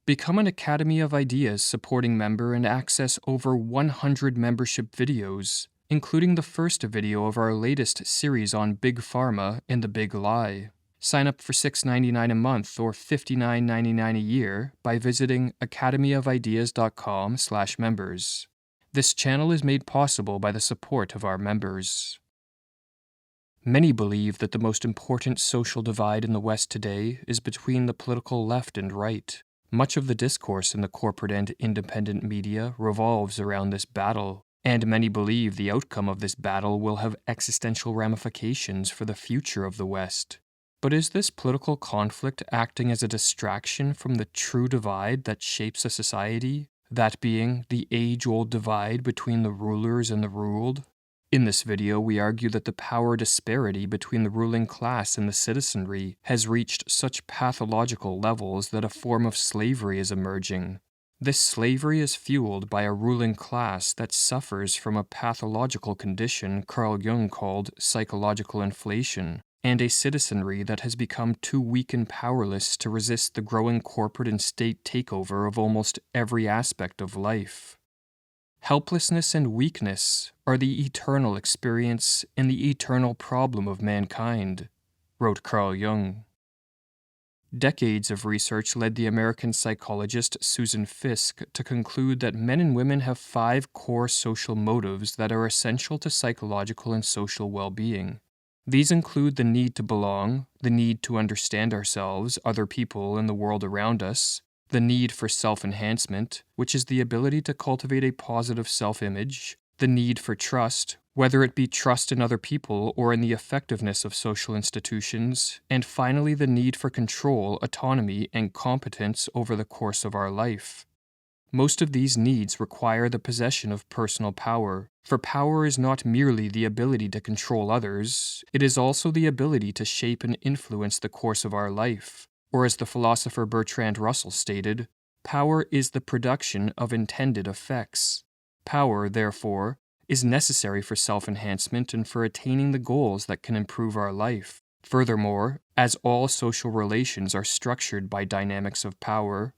Become an Academy of Ideas supporting member and access over 100 membership videos, including the first video of our latest series on Big Pharma and the Big Lie. Sign up for $6.99 a month or $59.99 a year by visiting academyofideas.com/members. This channel is made possible by the support of our members. Many believe that the most important social divide in the West today is between the political left and right. Much of the discourse in the corporate and independent media revolves around this battle, and many believe the outcome of this battle will have existential ramifications for the future of the West. But is this political conflict acting as a distraction from the true divide that shapes a society, that being the age-old divide between the rulers and the ruled? In this video, we argue that the power disparity between the ruling class and the citizenry has reached such pathological levels that a form of slavery is emerging. This slavery is fueled by a ruling class that suffers from a pathological condition Carl Jung called psychological inflation, and a citizenry that has become too weak and powerless to resist the growing corporate and state takeover of almost every aspect of life. Helplessness and weakness are the eternal experience and the eternal problem of mankind, wrote Carl Jung. Decades of research led the American psychologist Susan Fiske to conclude that men and women have 5 core social motives that are essential to psychological and social well-being. These include the need to belong, the need to understand ourselves, other people, and the world around us, the need for self-enhancement, which is the ability to cultivate a positive self-image, the need for trust, whether it be trust in other people or in the effectiveness of social institutions, and finally the need for control, autonomy, and competence over the course of our life. Most of these needs require the possession of personal power, for power is not merely the ability to control others, it is also the ability to shape and influence the course of our life. Or as the philosopher Bertrand Russell stated, power is the production of intended effects. Power, therefore, is necessary for self-enhancement and for attaining the goals that can improve our life. Furthermore, as all social relations are structured by dynamics of power,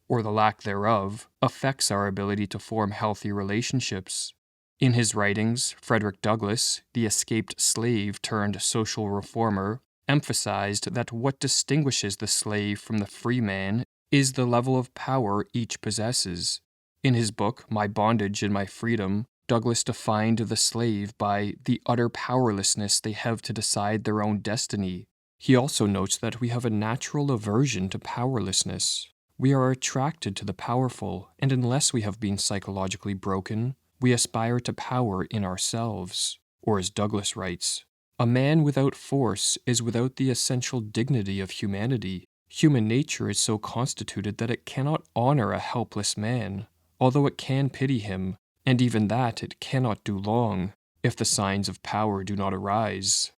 or the lack thereof, affects our ability to form healthy relationships. In his writings, Frederick Douglass, the escaped slave turned social reformer, emphasized that what distinguishes the slave from the free man is the level of power each possesses. In his book, My Bondage and My Freedom, Douglass defined the slave by the utter powerlessness they have to decide their own destiny. He also notes that we have a natural aversion to powerlessness. We are attracted to the powerful, and unless we have been psychologically broken, we aspire to power in ourselves. Or as Douglass writes, a man without force is without the essential dignity of humanity. Human nature is so constituted that it cannot honor a helpless man, although it can pity him, and even that it cannot do long, if the signs of power do not arise.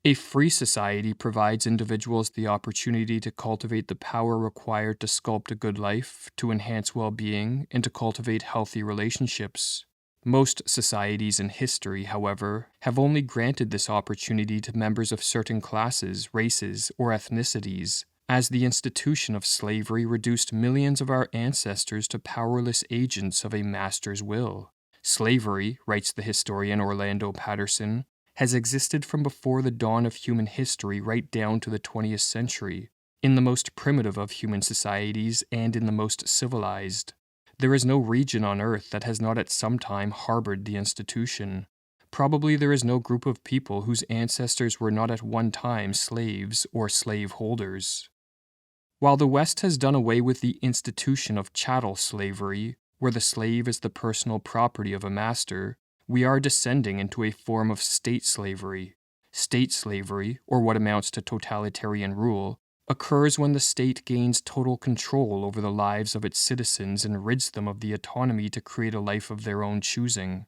A free society provides individuals the opportunity to cultivate the power required to sculpt a good life, to enhance well-being, and to cultivate healthy relationships. Most societies in history, however, have only granted this opportunity to members of certain classes, races, or ethnicities, as the institution of slavery reduced millions of our ancestors to powerless agents of a master's will. Slavery, writes the historian Orlando Patterson, has existed from before the dawn of human history right down to the 20th century, in the most primitive of human societies and in the most civilized. There is no region on earth that has not at some time harbored the institution. Probably there is no group of people whose ancestors were not at one time slaves or slave holders. While the West has done away with the institution of chattel slavery, where the slave is the personal property of a master, we are descending into a form of state slavery. State slavery, or what amounts to totalitarian rule, occurs when the state gains total control over the lives of its citizens and rids them of the autonomy to create a life of their own choosing.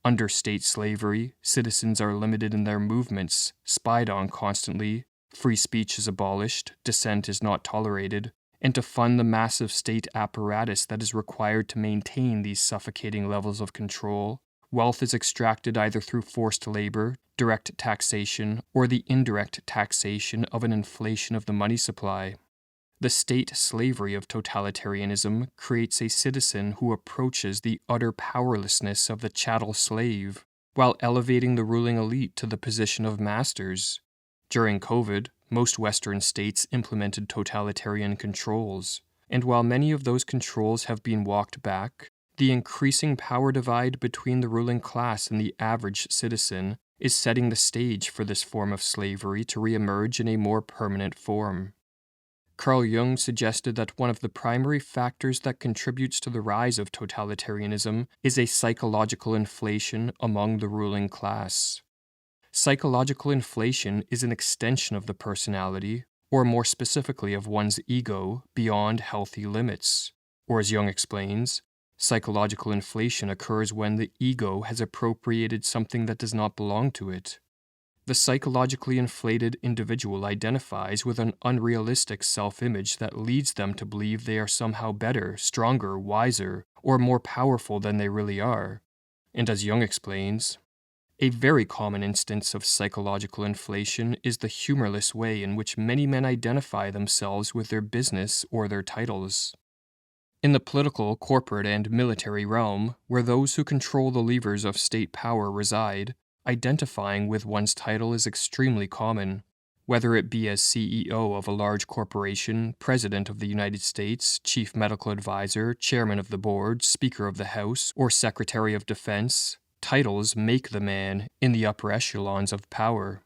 Under state slavery, citizens are limited in their movements, spied on constantly, free speech is abolished, dissent is not tolerated, and to fund the massive state apparatus that is required to maintain these suffocating levels of control, wealth is extracted either through forced labor, direct taxation, or the indirect taxation of an inflation of the money supply. The state slavery of totalitarianism creates a citizen who approaches the utter powerlessness of the chattel slave, while elevating the ruling elite to the position of masters. During COVID, most Western states implemented totalitarian controls, and while many of those controls have been walked back, the increasing power divide between the ruling class and the average citizen is setting the stage for this form of slavery to reemerge in a more permanent form. Carl Jung suggested that one of the primary factors that contributes to the rise of totalitarianism is a psychological inflation among the ruling class. Psychological inflation is an extension of the personality, or more specifically of one's ego, beyond healthy limits. Or as Jung explains, psychological inflation occurs when the ego has appropriated something that does not belong to it. The psychologically inflated individual identifies with an unrealistic self-image that leads them to believe they are somehow better, stronger, wiser, or more powerful than they really are. And as Jung explains, a very common instance of psychological inflation is the humorless way in which many men identify themselves with their business or their titles. In the political, corporate, and military realm, where those who control the levers of state power reside, identifying with one's title is extremely common, whether it be as CEO of a large corporation, President of the United States, Chief Medical Advisor, Chairman of the Board, Speaker of the House, or Secretary of Defense. Titles make the man in the upper echelons of power.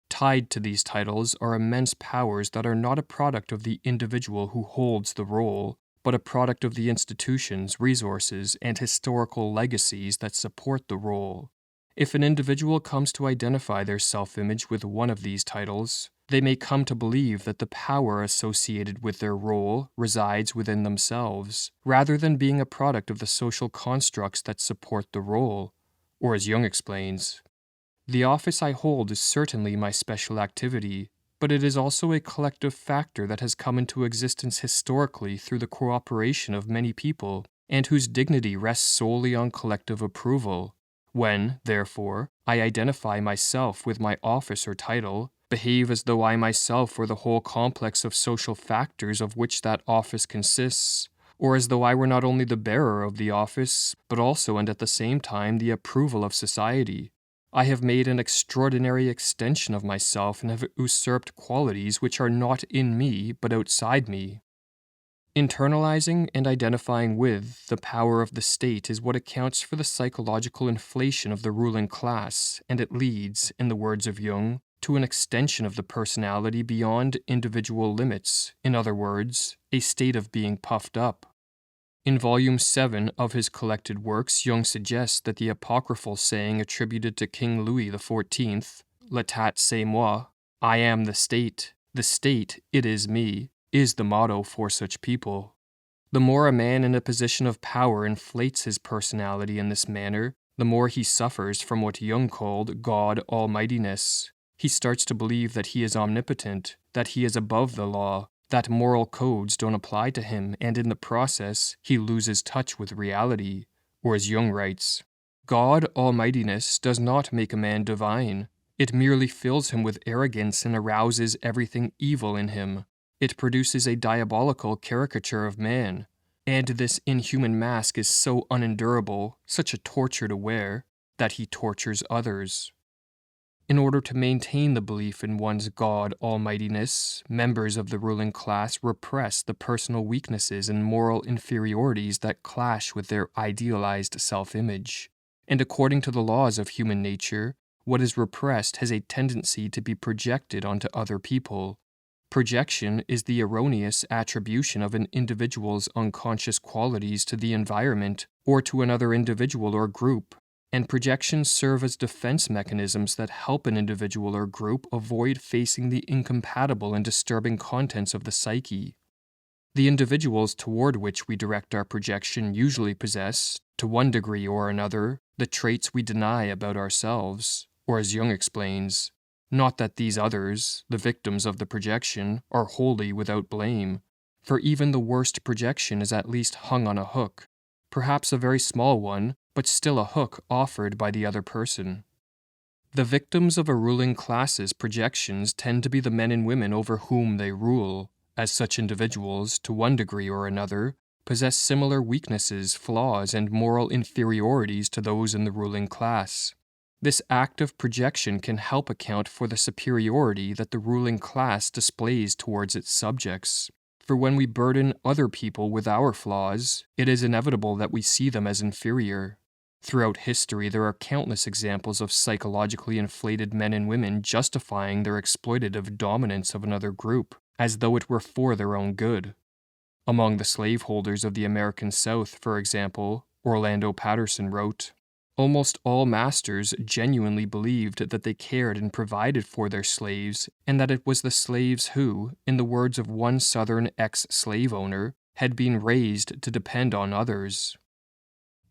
Tied to these titles are immense powers that are not a product of the individual who holds the role, but a product of the institutions, resources, and historical legacies that support the role. If an individual comes to identify their self-image with one of these titles, they may come to believe that the power associated with their role resides within themselves, rather than being a product of the social constructs that support the role. Or as Jung explains, the office I hold is certainly my special activity, but it is also a collective factor that has come into existence historically through the cooperation of many people, and whose dignity rests solely on collective approval. When, therefore, I identify myself with my office or title, behave as though I myself were the whole complex of social factors of which that office consists, or as though I were not only the bearer of the office, but also and at the same time the approval of society, I have made an extraordinary extension of myself and have usurped qualities which are not in me but outside me. Internalizing and identifying with the power of the state is what accounts for the psychological inflation of the ruling class, and it leads, in the words of Jung, to an extension of the personality beyond individual limits, in other words, a state of being puffed up. In Volume 7 of his collected works, Jung suggests that the apocryphal saying attributed to King Louis XIV, "L'état c'est moi," I am the state, it is me, is the motto for such people. The more a man in a position of power inflates his personality in this manner, the more he suffers from what Jung called God Almightiness. He starts to believe that he is omnipotent, that he is above the law, that moral codes don't apply to him, and in the process, he loses touch with reality. Or as Jung writes, God Almightiness does not make a man divine. It merely fills him with arrogance and arouses everything evil in him. It produces a diabolical caricature of man. And this inhuman mask is so unendurable, such a torture to wear, that he tortures others. In order to maintain the belief in one's God Almightiness, members of the ruling class repress the personal weaknesses and moral inferiorities that clash with their idealized self-image. And according to the laws of human nature, what is repressed has a tendency to be projected onto other people. Projection is the erroneous attribution of an individual's unconscious qualities to the environment or to another individual or group. And projections serve as defense mechanisms that help an individual or group avoid facing the incompatible and disturbing contents of the psyche. The individuals toward which we direct our projection usually possess, to one degree or another, the traits we deny about ourselves, or as Jung explains, not that these others, the victims of the projection, are wholly without blame, for even the worst projection is at least hung on a hook, perhaps a very small one, but still a hook offered by the other person. The victims of a ruling class's projections tend to be the men and women over whom they rule, as such individuals, to one degree or another, possess similar weaknesses, flaws, and moral inferiorities to those in the ruling class. This act of projection can help account for the superiority that the ruling class displays towards its subjects. For when we burden other people with our flaws, it is inevitable that we see them as inferior. Throughout history, there are countless examples of psychologically inflated men and women justifying their exploitative dominance of another group, as though it were for their own good. Among the slaveholders of the American South, for example, Orlando Patterson wrote, "Almost all masters genuinely believed that they cared and provided for their slaves, and that it was the slaves who, in the words of one Southern ex-slave owner, had been raised to depend on others."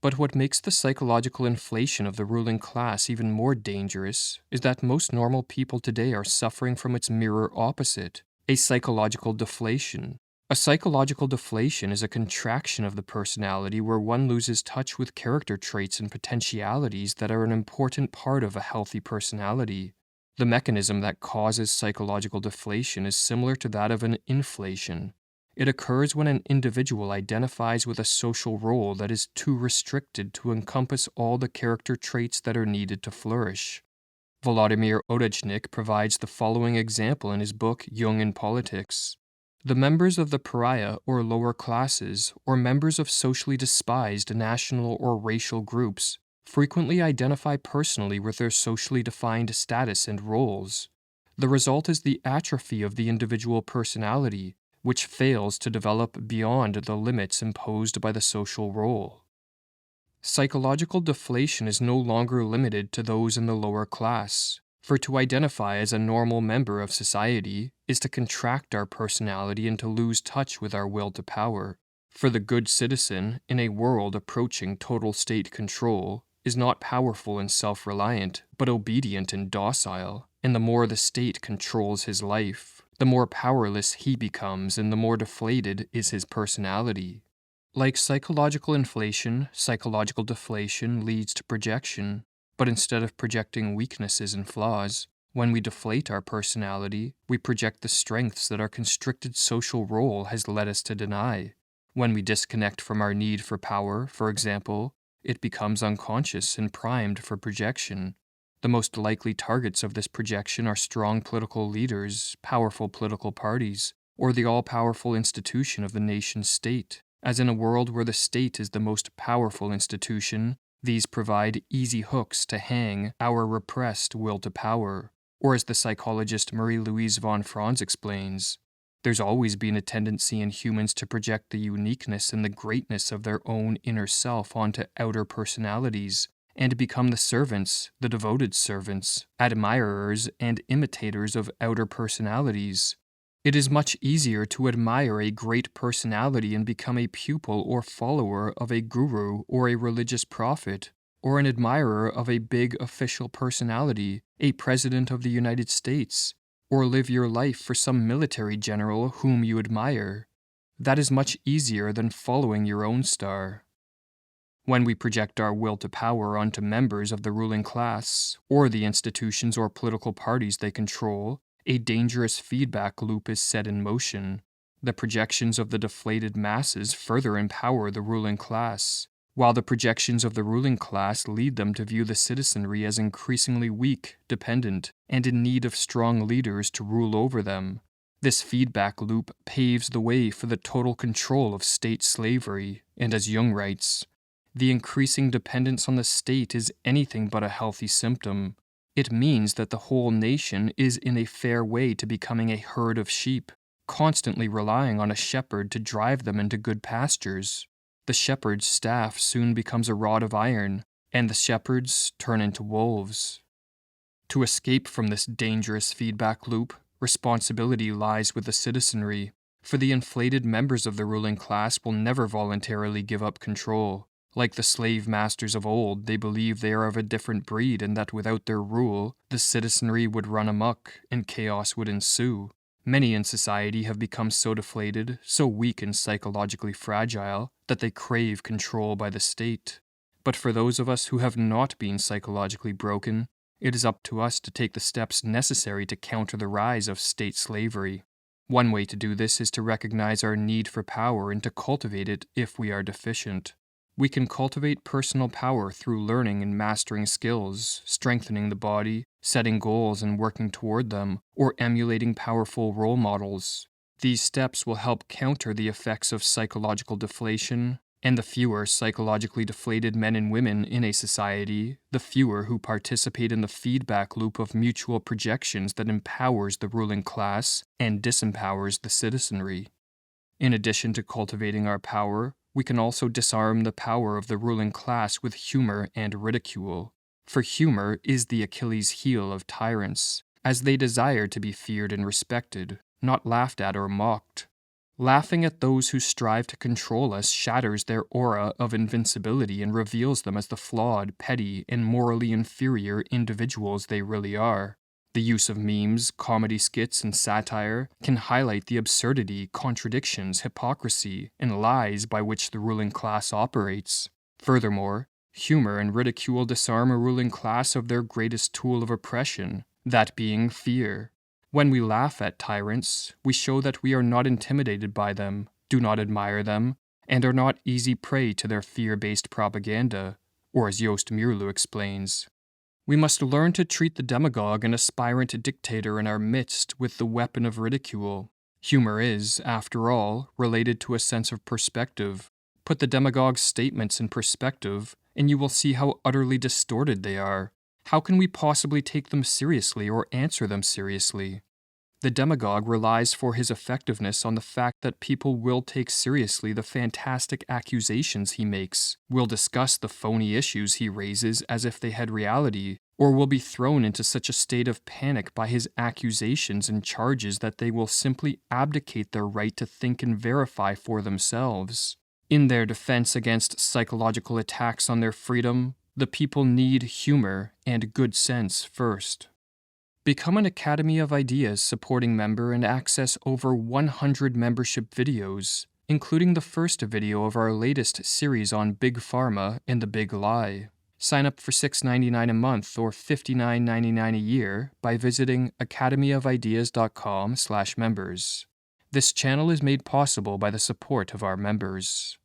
But what makes the psychological inflation of the ruling class even more dangerous is that most normal people today are suffering from its mirror opposite, a psychological deflation. A psychological deflation is a contraction of the personality where one loses touch with character traits and potentialities that are an important part of a healthy personality. The mechanism that causes psychological deflation is similar to that of an inflation. It occurs when an individual identifies with a social role that is too restricted to encompass all the character traits that are needed to flourish. Vladimir Odechnik provides the following example in his book Jung and Politics. The members of the pariah or lower classes, or members of socially despised national or racial groups, frequently identify personally with their socially defined status and roles. The result is the atrophy of the individual personality, which fails to develop beyond the limits imposed by the social role. Psychological deflation is no longer limited to those in the lower class, for to identify as a normal member of society is to contract our personality and to lose touch with our will to power. For the good citizen, in a world approaching total state control, is not powerful and self-reliant, but obedient and docile, and the more the state controls his life, the more powerless he becomes and the more deflated is his personality. Like psychological inflation, psychological deflation leads to projection, but instead of projecting weaknesses and flaws, when we deflate our personality, we project the strengths that our constricted social role has led us to deny. When we disconnect from our need for power, for example, it becomes unconscious and primed for projection. The most likely targets of this projection are strong political leaders, powerful political parties, or the all-powerful institution of the nation-state. As in a world where the state is the most powerful institution, these provide easy hooks to hang our repressed will to power. Or as the psychologist Marie-Louise von Franz explains, there's always been a tendency in humans to project the uniqueness and the greatness of their own inner self onto outer personalities, and become the servants, the devoted servants, admirers, and imitators of outer personalities. It is much easier to admire a great personality and become a pupil or follower of a guru or a religious prophet, or an admirer of a big official personality, a president of the United States, or live your life for some military general whom you admire. That is much easier than following your own star. When we project our will to power onto members of the ruling class, or the institutions or political parties they control, a dangerous feedback loop is set in motion. The projections of the deflated masses further empower the ruling class, while the projections of the ruling class lead them to view the citizenry as increasingly weak, dependent, and in need of strong leaders to rule over them. This feedback loop paves the way for the total control of state slavery, and as Jung writes, the increasing dependence on the state is anything but a healthy symptom. It means that the whole nation is in a fair way to becoming a herd of sheep, constantly relying on a shepherd to drive them into good pastures. The shepherd's staff soon becomes a rod of iron, and the shepherds turn into wolves. To escape from this dangerous feedback loop, responsibility lies with the citizenry, for the inflated members of the ruling class will never voluntarily give up control. Like the slave masters of old, they believe they are of a different breed and that without their rule, the citizenry would run amok and chaos would ensue. Many in society have become so deflated, so weak and psychologically fragile, that they crave control by the state. But for those of us who have not been psychologically broken, it is up to us to take the steps necessary to counter the rise of state slavery. One way to do this is to recognize our need for power and to cultivate it if we are deficient. We can cultivate personal power through learning and mastering skills, strengthening the body, setting goals and working toward them, or emulating powerful role models. These steps will help counter the effects of psychological deflation, and the fewer psychologically deflated men and women in a society, the fewer who participate in the feedback loop of mutual projections that empowers the ruling class and disempowers the citizenry. In addition to cultivating our power, we can also disarm the power of the ruling class with humor and ridicule. For humor is the Achilles heel of tyrants, as they desire to be feared and respected, not laughed at or mocked. Laughing at those who strive to control us shatters their aura of invincibility and reveals them as the flawed, petty, and morally inferior individuals they really are. The use of memes, comedy skits, and satire can highlight the absurdity, contradictions, hypocrisy, and lies by which the ruling class operates. Furthermore, humor and ridicule disarm a ruling class of their greatest tool of oppression, that being fear. When we laugh at tyrants, we show that we are not intimidated by them, do not admire them, and are not easy prey to their fear-based propaganda, or as Joost Meerloo explains, we must learn to treat the demagogue and aspirant dictator in our midst with the weapon of ridicule. Humor is, after all, related to a sense of perspective. Put the demagogue's statements in perspective, and you will see how utterly distorted they are. How can we possibly take them seriously or answer them seriously? The demagogue relies for his effectiveness on the fact that people will take seriously the fantastic accusations he makes, will discuss the phony issues he raises as if they had reality, or will be thrown into such a state of panic by his accusations and charges that they will simply abdicate their right to think and verify for themselves. In their defense against psychological attacks on their freedom, the people need humor and good sense first. Become an Academy of Ideas supporting member and access over 100 membership videos, including the first video of our latest series on Big Pharma and the Big Lie. Sign up for $6.99 a month or $59.99 a year by visiting academyofideas.com/members. This channel is made possible by the support of our members.